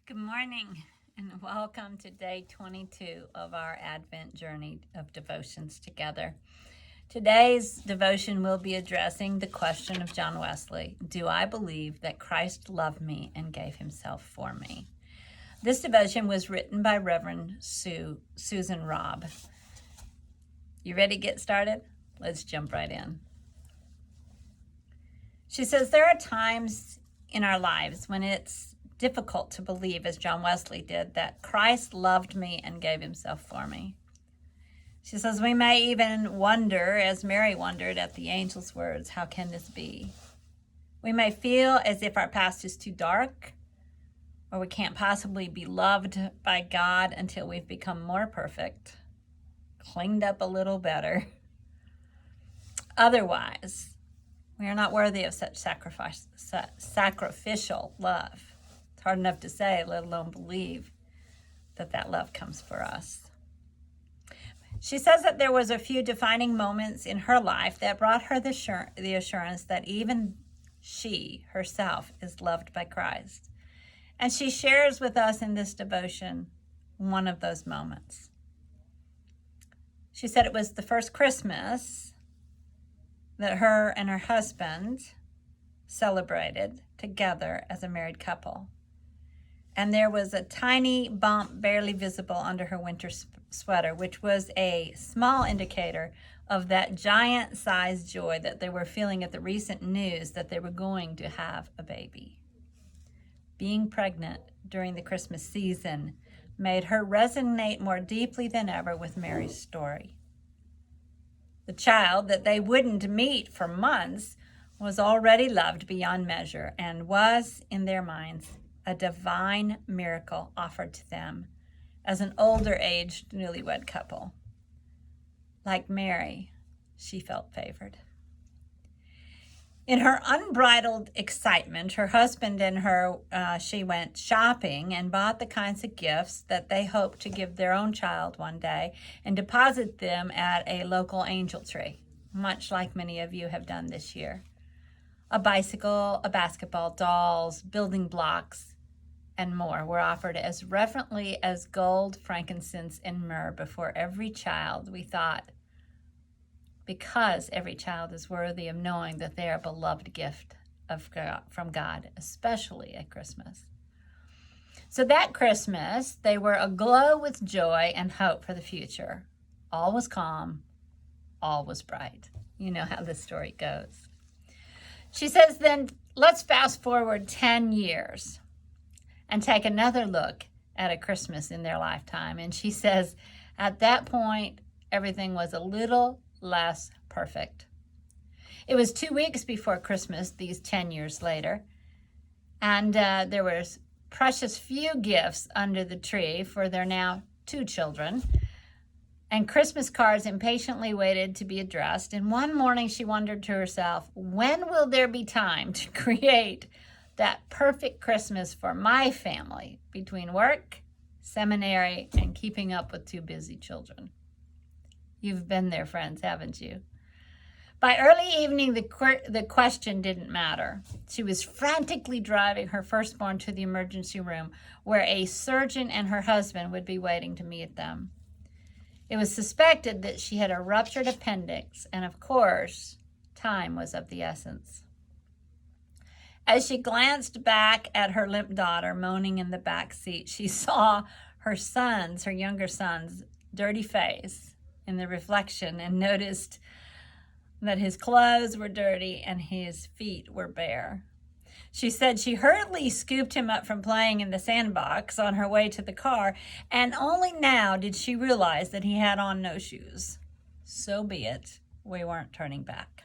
Good morning and welcome to day 22 of our Advent journey of devotions together. Today's devotion will be addressing the question of John Wesley, do I believe that Christ loved me and gave himself for me? This devotion was written by Reverend Susan Robb. You ready to get started? Let's jump right in. She says, there are times in our lives when it's difficult to believe, as John Wesley did, that Christ loved me and gave himself for me. She says, we may even wonder, as Mary wondered at the angel's words, how can this be? We may feel as if our past is too dark, or we can't possibly be loved by God until we've become more perfect, cleaned up a little better. Otherwise, we are not worthy of such sacrificial love. It's hard enough to say, let alone believe that love comes for us. She says that there was a few defining moments in her life that brought her the assurance that even she herself is loved by Christ. And she shares with us in this devotion one of those moments. She said it was the first Christmas that her and her husband celebrated together as a married couple. And there was a tiny bump barely visible under her winter sweater, which was a small indicator of that giant-sized joy that they were feeling at the recent news that they were going to have a baby. Being pregnant during the Christmas season made her resonate more deeply than ever with Mary's story. The child that they wouldn't meet for months was already loved beyond measure and was, in their minds, a divine miracle offered to them as an older-aged newlywed couple. Like Mary, she felt favored. In her unbridled excitement, her husband and her, she went shopping and bought the kinds of gifts that they hoped to give their own child one day and deposit them at a local angel tree, much like many of you have done this year. A bicycle, a basketball, dolls, building blocks, and more were offered as reverently as gold, frankincense, and myrrh before every child, we thought, because every child is worthy of knowing that they are a beloved gift from God, especially at Christmas. So that Christmas, they were aglow with joy and hope for the future. All was calm, all was bright. You know how this story goes. She says, then let's fast forward 10 years and take another look at a Christmas in their lifetime. And she says, at that point, everything was a little less perfect. It was 2 weeks before Christmas, these 10 years later, and there was precious few gifts under the tree for their now 2 children, and Christmas cards impatiently waited to be addressed. And one morning she wondered to herself, when will there be time to create that perfect Christmas for my family between work, seminary, and keeping up with 2 busy children? You've been there, friends, haven't you? By early evening, the question didn't matter. She was frantically driving her firstborn to the emergency room where a surgeon and her husband would be waiting to meet them. It was suspected that she had a ruptured appendix, and of course, time was of the essence. As she glanced back at her limp daughter moaning in the back seat, she saw her younger son's dirty face in the reflection and noticed that his clothes were dirty and his feet were bare. She said she hurriedly scooped him up from playing in the sandbox on her way to the car, and only now did she realize that he had on no shoes. So be it, we weren't turning back.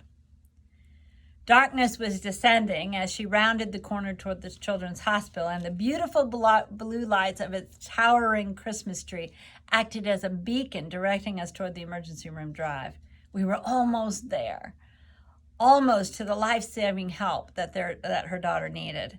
Darkness was descending as she rounded the corner toward the children's hospital, and the beautiful blue lights of its towering Christmas tree acted as a beacon directing us toward the emergency room drive. We were almost there, almost to the life-saving help that her daughter needed.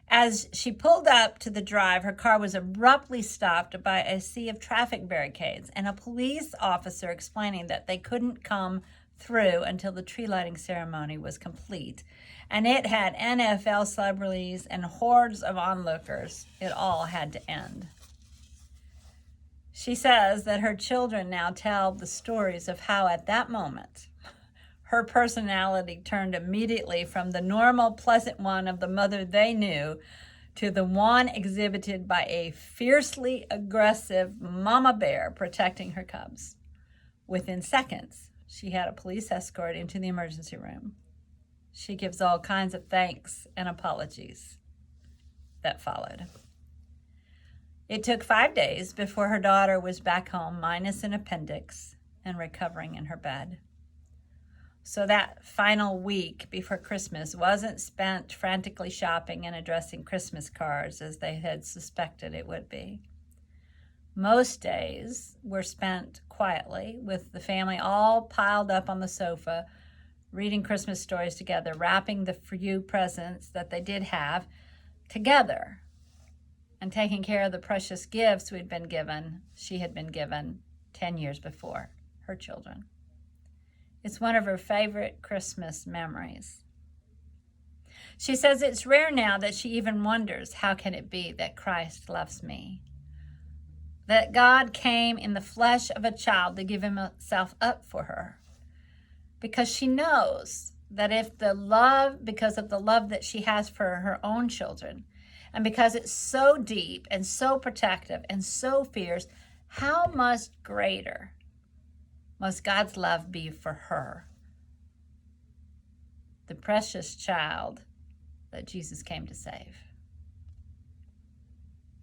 As she pulled up to the drive, her car was abruptly stopped by a sea of traffic barricades and a police officer explaining that they couldn't come through until the tree lighting ceremony was complete. And it had NFL celebrities and hordes of onlookers. It all had to end. She says that her children now tell the stories of how at that moment, her personality turned immediately from the normal, pleasant one of the mother they knew to the one exhibited by a fiercely aggressive mama bear protecting her cubs. Within seconds, she had a police escort into the emergency room. She gives all kinds of thanks and apologies that followed. It took 5 days before her daughter was back home, minus an appendix, and recovering in her bed. So that final week before Christmas wasn't spent frantically shopping and addressing Christmas cards as they had suspected it would be. Most days were spent quietly with the family all piled up on the sofa, reading Christmas stories together, wrapping the few presents that they did have together, and taking care of the precious gifts she had been given 10 years before, her children. It's one of her favorite Christmas memories. She says it's rare now that she even wonders, how can it be that Christ loves me? That God came in the flesh of a child to give himself up for her. Because she knows that because of the love that she has for her own children, and because it's so deep and so protective and so fierce, how much greater must God's love be for her, the precious child that Jesus came to save.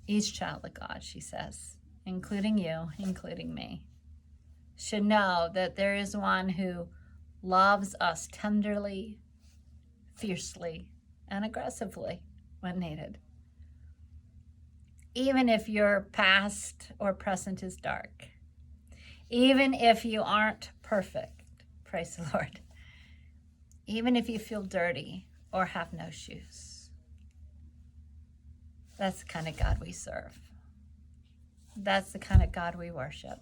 Each child of God, she says, including you, including me, should know that there is one who loves us tenderly, fiercely, and aggressively when needed. Even if your past or present is dark, even if you aren't perfect, praise the Lord, even if you feel dirty or have no shoes. That's the kind of God we serve. That's the kind of God we worship.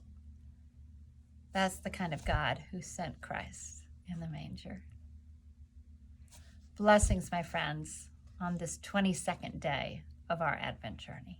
That's the kind of God who sent Christ in the manger. Blessings, my friends, on this 22nd day of our Advent journey.